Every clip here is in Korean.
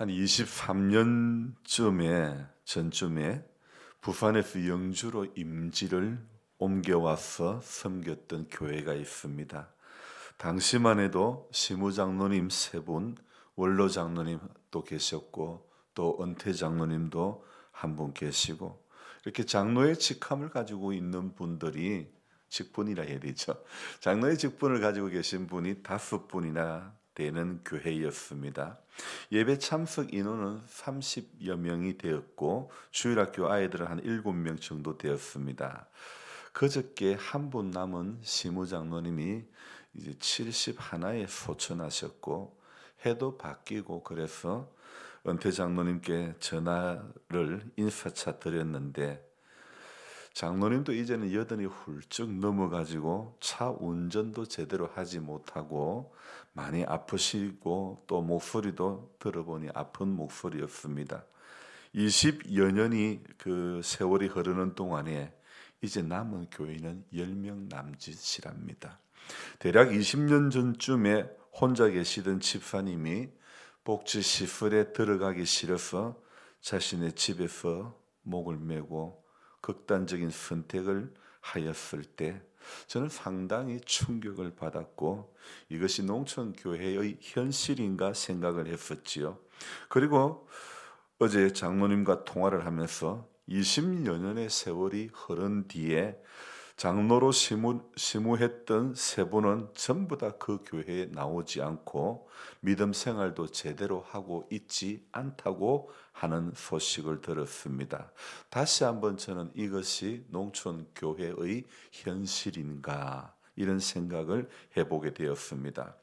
한 23년쯤에 전쯤에 부산에서 영주로 임지를 옮겨와서 섬겼던 교회가 있습니다. 당시만 해도 시무장로님 세 분, 원로 장로님도 계셨고 또 은퇴 장로님도 한 분 계시고 이렇게 장로의 직함을 가지고 있는 분들이 직분이라 해야 되죠. 장로의 직분을 가지고 계신 분이 5분이나 되는 교회였습니다. 예배 참석 인원은 30여 명이 되었고 주일학교 아이들은 한 7명 정도 되었습니다. 그저께 한 분 남은 시무장로님이 이제 71에 소천하셨고 해도 바뀌고 그래서 은퇴 장로님께 전화를 인사차 드렸는데 장로님도 이제는 여든이 훌쩍 넘어가지고 차 운전도 제대로 하지 못하고 많이 아프시고 또 목소리도 들어보니 아픈 목소리였습니다. 20여 년이 그 세월이 흐르는 동안에 이제 남은 교인은 10명 남짓이랍니다. 대략 20년 전쯤에 혼자 계시던 집사님이 복지시설에 들어가기 싫어서 자신의 집에서 목을 메고 극단적인 선택을 하였을 때 저는 상당히 충격을 받았고 이것이 농촌교회의 현실인가 생각을 했었지요. 그리고 어제 장로님과 통화를 하면서 20여 년의 세월이 흐른 뒤에 장로로 시무했던 세 분은 전부 다 그 교회에 나오지 않고 믿음 생활도 제대로 하고 있지 않다고 하는 소식을 들었습니다. 다시 한번 저는 이것이 농촌 교회의 현실인가 이런 생각을 해보게 되었습니다.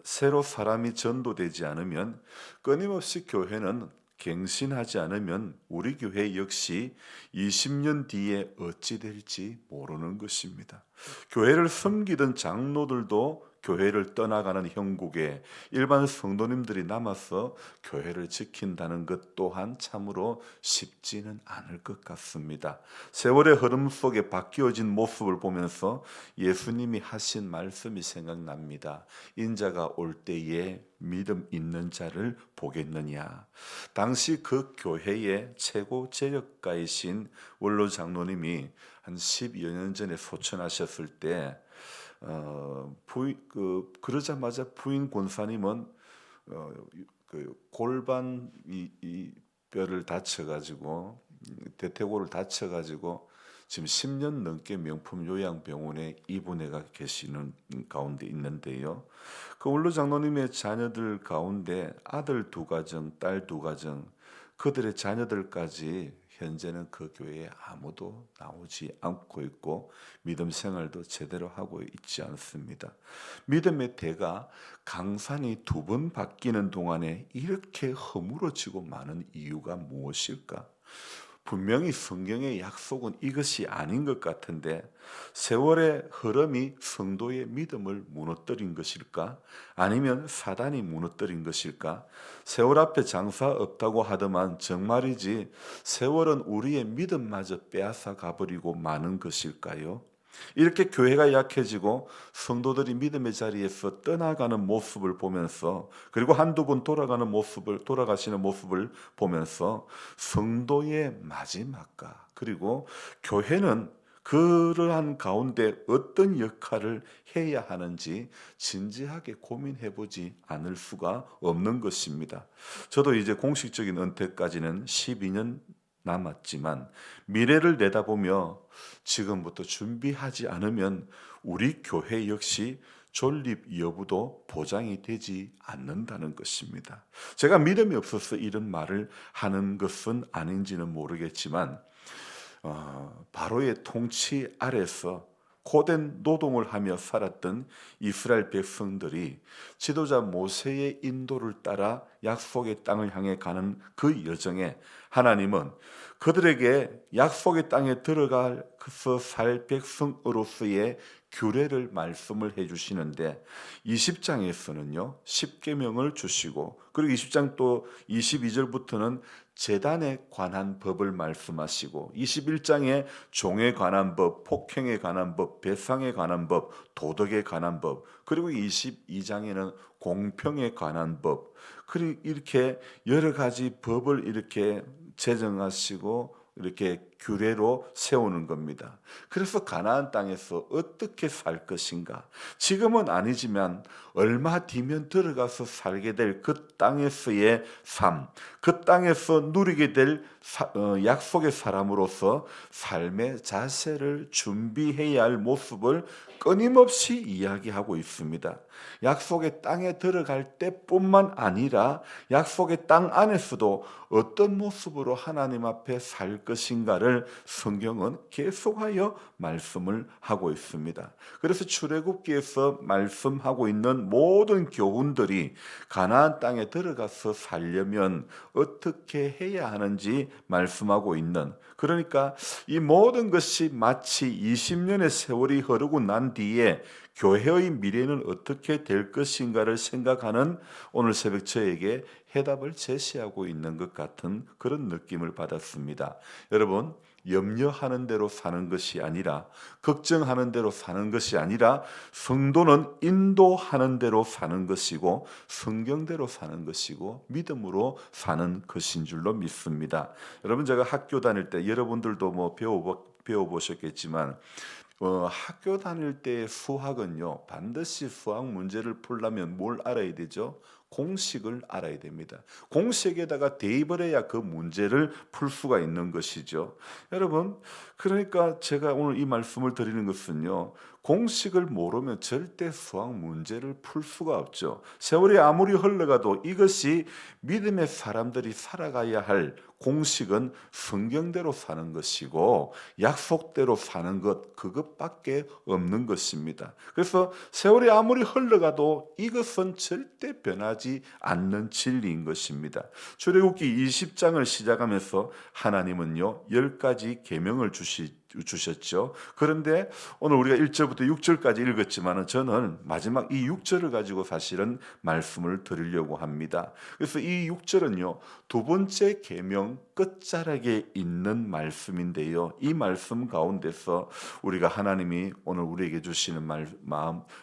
새로 사람이 전도되지 않으면 끊임없이 교회는 갱신하지 않으면 우리 교회 역시 20년 뒤에 어찌 될지 모르는 것입니다. 교회를 섬기던 장로들도 교회를 떠나가는 형국에 일반 성도님들이 남아서 교회를 지킨다는 것 또한 참으로 쉽지는 않을 것 같습니다. 세월의 흐름 속에 바뀌어진 모습을 보면서 예수님이 하신 말씀이 생각납니다. 인자가 올 때에 믿음 있는 자를 보겠느냐. 당시 그 교회의 최고 재력가이신 원로 장로님이 한 10여 년 전에 소천하셨을 때 그러자마자 부인 권사님은 골반 이 뼈를 다쳐가지고 대퇴골을 다쳐가지고 지금 10년 넘게 명품 요양병원에 입원해가 계시는 가운데 있는데요. 그 원로 장로님의 자녀들 가운데 아들 2가정, 딸 2가정, 그들의 자녀들까지 현재는 그 교회에 아무도 나오지 않고 있고 믿음 생활도 제대로 하고 있지 않습니다. 믿음의 대가 강산이 2번 바뀌는 동안에 이렇게 허물어지고 많은 이유가 무엇일까? 분명히 성경의 약속은 이것이 아닌 것 같은데 세월의 흐름이 성도의 믿음을 무너뜨린 것일까? 아니면 사단이 무너뜨린 것일까? 세월 앞에 장사 없다고 하더만 정말이지 세월은 우리의 믿음마저 빼앗아 가버리고 마는 것일까요? 이렇게 교회가 약해지고 성도들이 믿음의 자리에서 떠나가는 모습을 보면서 그리고 한두 번 돌아가시는 모습을 보면서 성도의 마지막과 그리고 교회는 그러한 가운데 어떤 역할을 해야 하는지 진지하게 고민해 보지 않을 수가 없는 것입니다. 저도 이제 공식적인 은퇴까지는 12년 남았지만 미래를 내다보며 지금부터 준비하지 않으면 우리 교회 역시 존립 여부도 보장이 되지 않는다는 것입니다. 제가 믿음이 없어서 이런 말을 하는 것은 아닌지는 모르겠지만 바로의 통치 아래서 고된 노동을 하며 살았던 이스라엘 백성들이 지도자 모세의 인도를 따라 약속의 땅을 향해 가는 그 여정에 하나님은 그들에게 약속의 땅에 들어가서 살 백성으로서의 규례를 말씀을 해주시는데 20장에서는요 10계명을 주시고 그리고 20장 또 22절부터는 제단에 관한 법을 말씀하시고 21장에 종에 관한 법, 폭행에 관한 법, 배상에 관한 법, 도덕에 관한 법 그리고 22장에는 공평에 관한 법, 그리고 이렇게 여러 가지 법을 이렇게 제정하시고 이렇게 규례로 세우는 겁니다. 그래서 가나안 땅에서 어떻게 살 것인가? 지금은 아니지만 얼마 뒤면 들어가서 살게 될 그 땅에서의 삶, 그 땅에서 누리게 될 약속의 사람으로서 삶의 자세를 준비해야 할 모습을 끊임없이 이야기하고 있습니다. 약속의 땅에 들어갈 때뿐만 아니라 약속의 땅 안에서도 어떤 모습으로 하나님 앞에 살 것인가를 성경은 계속하여 말씀을 하고 있습니다. 그래서 출애굽기에서 말씀하고 있는 모든 교훈들이 가나안 땅에 들어가서 살려면 어떻게 해야 하는지 말씀하고 있는, 그러니까 이 모든 것이 마치 20년의 세월이 흐르고 난 뒤에 교회의 미래는 어떻게 될 것인가를 생각하는 오늘 새벽 저에게 해답을 제시하고 있는 것 같은 그런 느낌을 받았습니다. 여러분, 염려하는 대로 사는 것이 아니라, 걱정하는 대로 사는 것이 아니라 성도는 인도하는 대로 사는 것이고 성경대로 사는 것이고 믿음으로 사는 것인 줄로 믿습니다. 여러분, 제가 학교 다닐 때 여러분들도 뭐 배워보셨겠지만 학교 다닐 때 수학은요, 반드시 수학 문제를 풀려면 뭘 알아야 되죠? 공식을 알아야 됩니다. 공식에다가 대입을 해야 그 문제를 풀 수가 있는 것이죠. 여러분, 그러니까 제가 오늘 이 말씀을 드리는 것은요, 공식을 모르면 절대 수학 문제를 풀 수가 없죠. 세월이 아무리 흘러가도 이것이 믿음의 사람들이 살아가야 할 공식은 성경대로 사는 것이고 약속대로 사는 것, 그것밖에 없는 것입니다. 그래서 세월이 아무리 흘러가도 이것은 절대 변하지 않는 진리인 것입니다. 출애굽기 20장을 시작하면서 하나님은요 10가지 계명을 주셨죠. 그런데 오늘 우리가 1절부터 6절까지 읽었지만 저는 마지막 이 6절을 가지고 사실은 말씀을 드리려고 합니다. 그래서 이 6절은요 두 번째 계명 끝자락에 있는 말씀인데요, 이 말씀 가운데서 우리가 하나님이 오늘 우리에게 주시는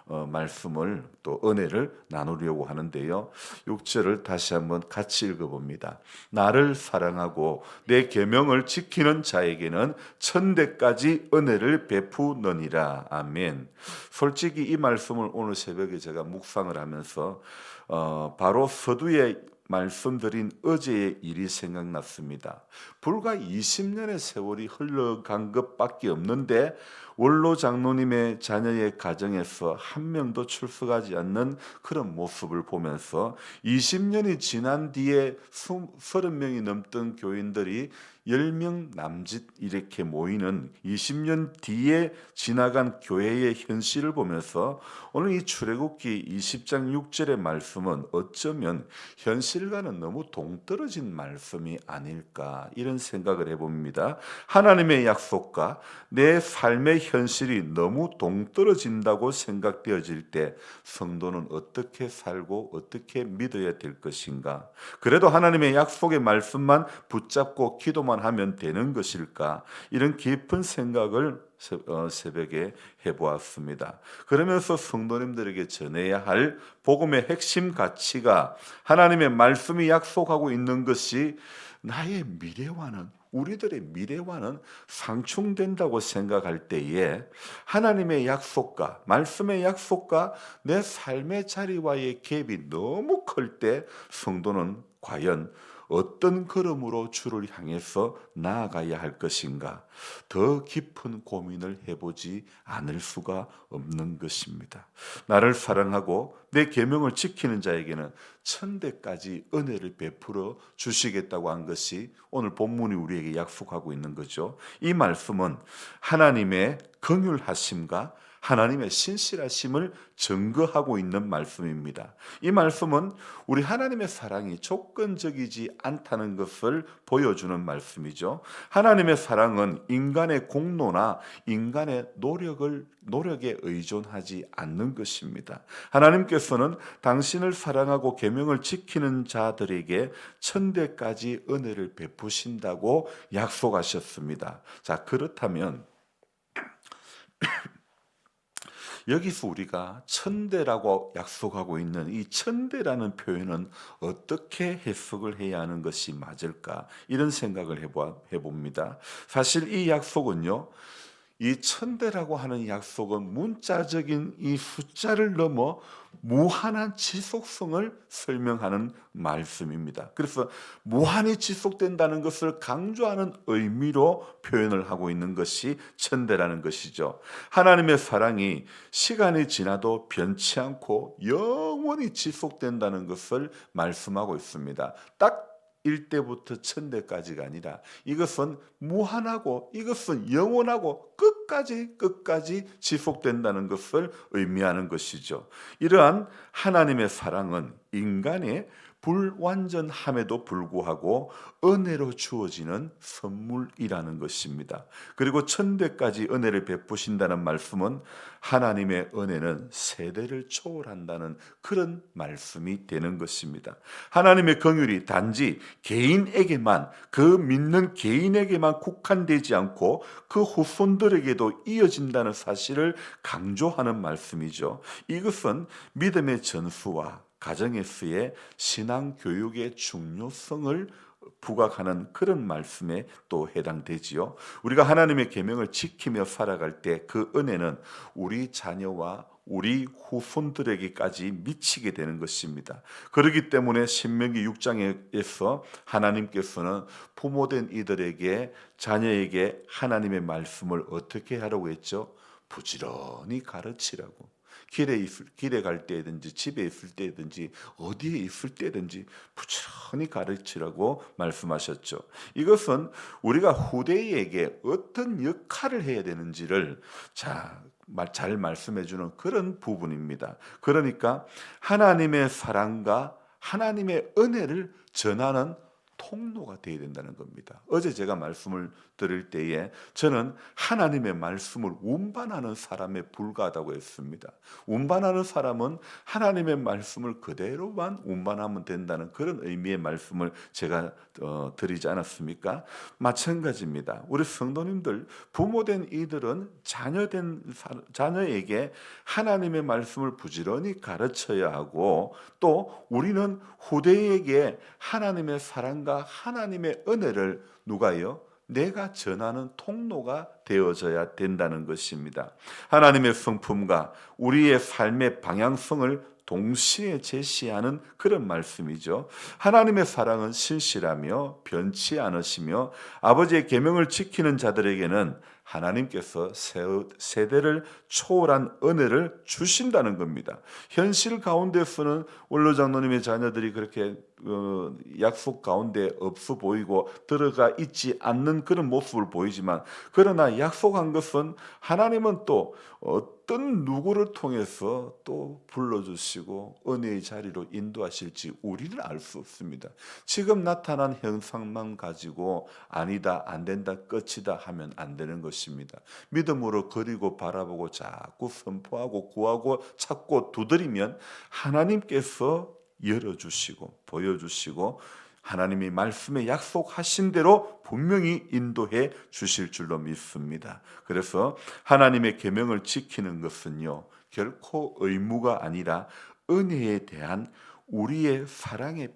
말씀을 또 은혜를 나누려고 하는데요, 6절을 다시 한번 같이 읽어봅니다. 나를 사랑하고 내 계명을 지키는 자에게는 천대까지 은혜를 베푸느니라. 아멘. 솔직히 이 말씀을 오늘 새벽에 제가 묵상을 하면서 바로 서두에 말씀드린 어제의 일이 생각났습니다. 불과 20년의 세월이 흘러간 것밖에 없는데 원로 장로님의 자녀의 가정에서 한 명도 출석하지 않는 그런 모습을 보면서 20년이 지난 뒤에 30명이 넘던 교인들이 10명 남짓 이렇게 모이는 20년 뒤에 지나간 교회의 현실을 보면서 오늘 이 출애굽기 20장 6절의 말씀은 어쩌면 현실과는 너무 동떨어진 말씀이 아닐까, 이런 생각을 해봅니다. 하나님의 약속과 내 삶의 현실이 너무 동떨어진다고 생각되어질 때 성도는 어떻게 살고 어떻게 믿어야 될 것인가? 그래도 하나님의 약속의 말씀만 붙잡고 기도만 하면 되는 것일까? 이런 깊은 생각을 새벽에 해보았습니다. 그러면서 성도님들에게 전해야 할 복음의 핵심 가치가 하나님의 말씀이 약속하고 있는 것이 나의 미래와는, 우리들의 미래와는 상충된다고 생각할 때에 하나님의 약속과 말씀의 약속과 내 삶의 자리와의 갭이 너무 클 때 성도는 과연 어떤 걸음으로 주를 향해서 나아가야 할 것인가, 더 깊은 고민을 해보지 않을 수가 없는 것입니다. 나를 사랑하고 내 계명을 지키는 자에게는 천대까지 은혜를 베풀어 주시겠다고 한 것이 오늘 본문이 우리에게 약속하고 있는 거죠. 이 말씀은 하나님의 긍휼하심과 하나님의 신실하심을 증거하고 있는 말씀입니다. 이 말씀은 우리 하나님의 사랑이 조건적이지 않다는 것을 보여주는 말씀이죠. 하나님의 사랑은 인간의 공로나 인간의 노력에 의존하지 않는 것입니다. 하나님께서는 당신을 사랑하고 계명을 지키는 자들에게 천대까지 은혜를 베푸신다고 약속하셨습니다. 자, 그렇다면 여기서 우리가 천대라고 약속하고 있는 이 천대라는 표현은 어떻게 해석을 해야 하는 것이 맞을까? 이런 생각을 해봅니다. 사실 이 약속은요, 이 천대라고 하는 약속은 문자적인 이 숫자를 넘어 무한한 지속성을 설명하는 말씀입니다. 그래서 무한히 지속된다는 것을 강조하는 의미로 표현을 하고 있는 것이 천대라는 것이죠. 하나님의 사랑이 시간이 지나도 변치 않고 영원히 지속된다는 것을 말씀하고 있습니다. 딱 1대부터 천대까지가 아니라 이것은 무한하고 이것은 영원하고 끝까지 지속된다는 것을 의미하는 것이죠. 이러한 하나님의 사랑은 인간의 불완전함에도 불구하고 은혜로 주어지는 선물이라는 것입니다. 그리고 천대까지 은혜를 베푸신다는 말씀은 하나님의 은혜는 세대를 초월한다는 그런 말씀이 되는 것입니다. 하나님의 긍휼이 단지 개인에게만, 그 믿는 개인에게만 국한되지 않고 그 후손들에게도 이어진다는 사실을 강조하는 말씀이죠. 이것은 믿음의 전수와 가정에서의 신앙 교육의 중요성을 부각하는 그런 말씀에 또 해당되지요. 우리가 하나님의 계명을 지키며 살아갈 때 그 은혜는 우리 자녀와 우리 후손들에게까지 미치게 되는 것입니다. 그렇기 때문에 신명기 6장에서 하나님께서는 부모된 이들에게, 자녀에게 하나님의 말씀을 어떻게 하라고 했죠? 부지런히 가르치라고. 길에 갈 때든지 집에 있을 때든지 어디에 있을 때든지 부지런히 가르치라고 말씀하셨죠. 이것은 우리가 후대에게 어떤 역할을 해야 되는지를 잘 말씀해 주는 그런 부분입니다. 그러니까 하나님의 사랑과 하나님의 은혜를 전하는 통로가 되어야 된다는 겁니다. 어제 제가 말씀을 드릴 때에 저는 하나님의 말씀을 운반하는 사람에 불과하다고 했습니다. 운반하는 사람은 하나님의 말씀을 그대로만 운반하면 된다는 그런 의미의 말씀을 제가 드리지 않았습니까? 마찬가지입니다. 우리 성도님들, 부모된 이들은 자녀에게 하나님의 말씀을 부지런히 가르쳐야 하고, 또 우리는 후대에게 하나님의 사랑과 하나님의 은혜를 누가요? 내가 전하는 통로가 되어져야 된다는 것입니다. 하나님의 성품과 우리의 삶의 방향성을 동시에 제시하는 그런 말씀이죠. 하나님의 사랑은 신실하며 변치 않으시며 아버지의 계명을 지키는 자들에게는 하나님께서 세대를 초월한 은혜를 주신다는 겁니다. 현실 가운데서는 원로 장로님의 자녀들이 그렇게 약속 가운데 없어 보이고 들어가 있지 않는 그런 모습을 보이지만, 그러나 약속한 것은 하나님은 또 어떤 누구를 통해서 또 불러주시고 은혜의 자리로 인도하실지 우리는 알 수 없습니다. 지금 나타난 현상만 가지고 아니다, 안 된다, 끝이다 하면 안 되는 것입니다. 믿음으로 그리고 바라보고 자꾸 선포하고 구하고 찾고 두드리면 하나님께서 열어주시고 보여주시고 하나님이 말씀에 약속하신 대로 분명히 인도해 주실 줄로 믿습니다. 그래서 하나님의 계명을 지키는 것은요, 결코 의무가 아니라 은혜에 대한 우리의 사랑의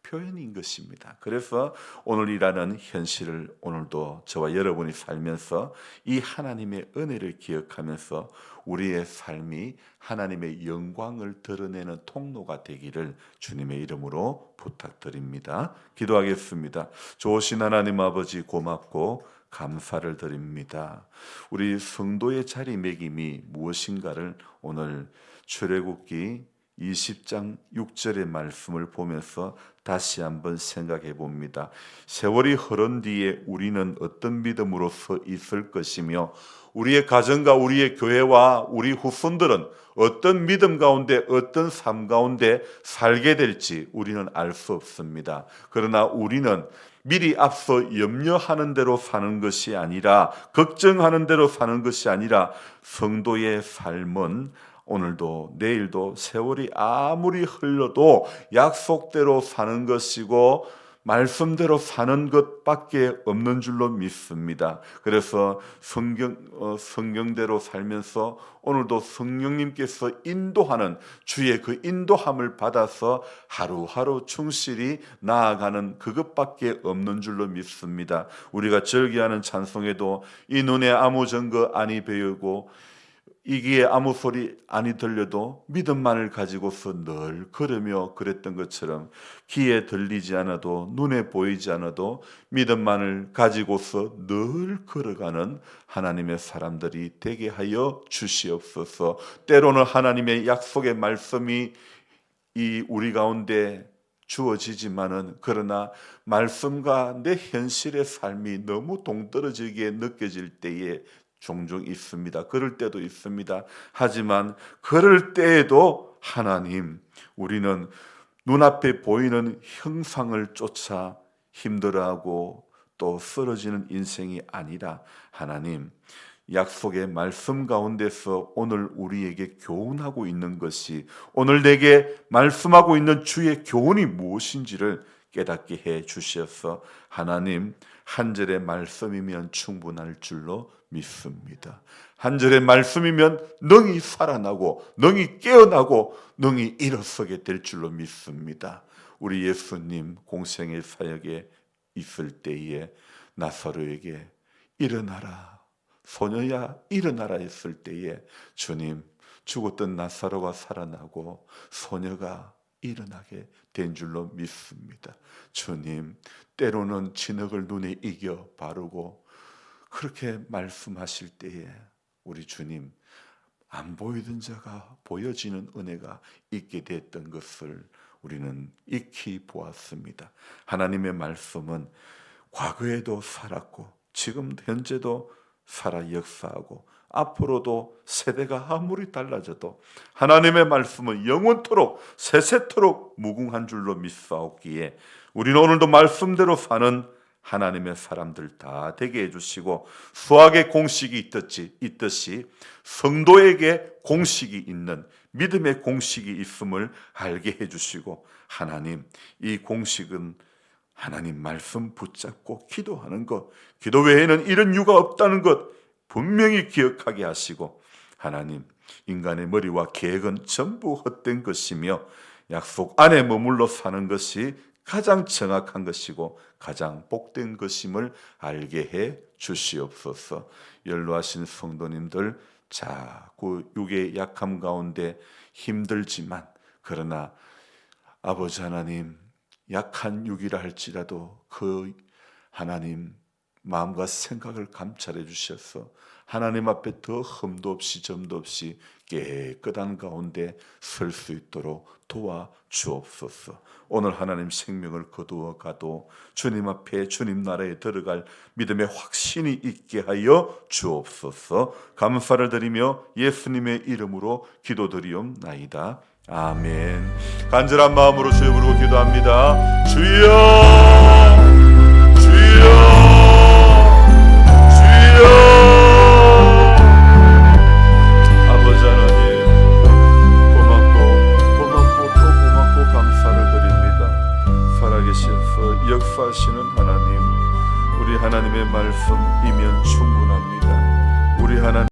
표현인 것입니다. 그래서 오늘이라는 현실을 오늘도 저와 여러분이 살면서 이 하나님의 은혜를 기억하면서 우리의 삶이 하나님의 영광을 드러내는 통로가 되기를 주님의 이름으로 부탁드립니다. 기도하겠습니다. 좋으신 하나님 아버지, 고맙고 감사를 드립니다. 우리 성도의 자리매김이 무엇인가를 오늘 출애굽기 20장 6절의 말씀을 보면서 다시 한번 생각해 봅니다. 세월이 흐른 뒤에 우리는 어떤 믿음으로 서 있을 것이며, 우리의 가정과 우리의 교회와 우리 후손들은 어떤 믿음 가운데, 어떤 삶 가운데 살게 될지 우리는 알 수 없습니다. 그러나 우리는 미리 앞서 염려하는 대로 사는 것이 아니라, 걱정하는 대로 사는 것이 아니라, 성도의 삶은 오늘도 내일도 세월이 아무리 흘러도 약속대로 사는 것이고, 말씀대로 사는 것밖에 없는 줄로 믿습니다. 그래서 성경대로 살면서 오늘도 성령님께서 인도하는 주의 그 인도함을 받아서 하루하루 충실히 나아가는 그것밖에 없는 줄로 믿습니다. 우리가 절기하는 찬송에도 이 눈에 아무 증거 아니 배우고 이 귀에 아무 소리 아니 들려도 믿음만을 가지고서 늘 걸으며 그랬던 것처럼 귀에 들리지 않아도 눈에 보이지 않아도 믿음만을 가지고서 늘 걸어가는 하나님의 사람들이 되게 하여 주시옵소서. 때로는 하나님의 약속의 말씀이 이 우리 가운데 주어지지만은 그러나 말씀과 내 현실의 삶이 너무 동떨어지게 느껴질 때에 종종 있습니다. 그럴 때도 있습니다. 하지만 그럴 때에도 하나님, 우리는 눈앞에 보이는 형상을 쫓아 힘들어하고 또 쓰러지는 인생이 아니라 하나님, 약속의 말씀 가운데서 오늘 우리에게 교훈하고 있는 것이, 오늘 내게 말씀하고 있는 주의 교훈이 무엇인지를 깨닫게 해 주셔서 하나님, 한 절의 말씀이면 충분할 줄로 믿습니다. 한 절의 말씀이면 능히 살아나고 능히 깨어나고 능히 일어서게 될 줄로 믿습니다. 우리 예수님 공생의 사역에 있을 때에 나사로에게 일어나라, 소녀야 일어나라 했을 때에 주님, 죽었던 나사로가 살아나고 소녀가 일어나게 된 줄로 믿습니다. 주님, 때로는 진흙을 눈에 이겨 바르고 그렇게 말씀하실 때에 우리 주님, 안 보이던 자가 보여지는 은혜가 있게 됐던 것을 우리는 익히 보았습니다. 하나님의 말씀은 과거에도 살았고 지금 현재도 살아 역사하고 앞으로도 세대가 아무리 달라져도 하나님의 말씀은 영원토록 세세토록 무궁한 줄로 믿사옵기에 우리는 오늘도 말씀대로 사는 하나님의 사람들 다 되게 해주시고, 수학의 공식이 있듯이 성도에게 공식이 있는, 믿음의 공식이 있음을 알게 해주시고, 하나님, 이 공식은 하나님 말씀 붙잡고 기도하는 것, 기도 외에는 이런 이유가 없다는 것 분명히 기억하게 하시고, 하나님, 인간의 머리와 계획은 전부 헛된 것이며 약속 안에 머물러 사는 것이 가장 정확한 것이고 가장 복된 것임을 알게 해 주시옵소서. 연로하신 성도님들, 자꾸 육의 약함 가운데 힘들지만, 그러나 아버지 하나님, 약한 육이라 할지라도 그 하나님 마음과 생각을 감찰해 주셔서 하나님 앞에 더 흠도 없이 점도 없이 깨끗한 가운데 설 수 있도록 도와 주옵소서. 오늘 하나님 생명을 거두어 가도 주님 앞에 주님 나라에 들어갈 믿음의 확신이 있게 하여 주옵소서. 감사를 드리며 예수님의 이름으로 기도드리옵나이다. 아멘. 간절한 마음으로 주여 부르고 기도합니다. 주여, 주여, 주여. 아버지 하나님, 고맙고 또 고맙고 감사를 드립니다. 살아계셔서 역사하시는 하나님, 우리 하나님의 말씀이면 충분합니다. 우리 하나님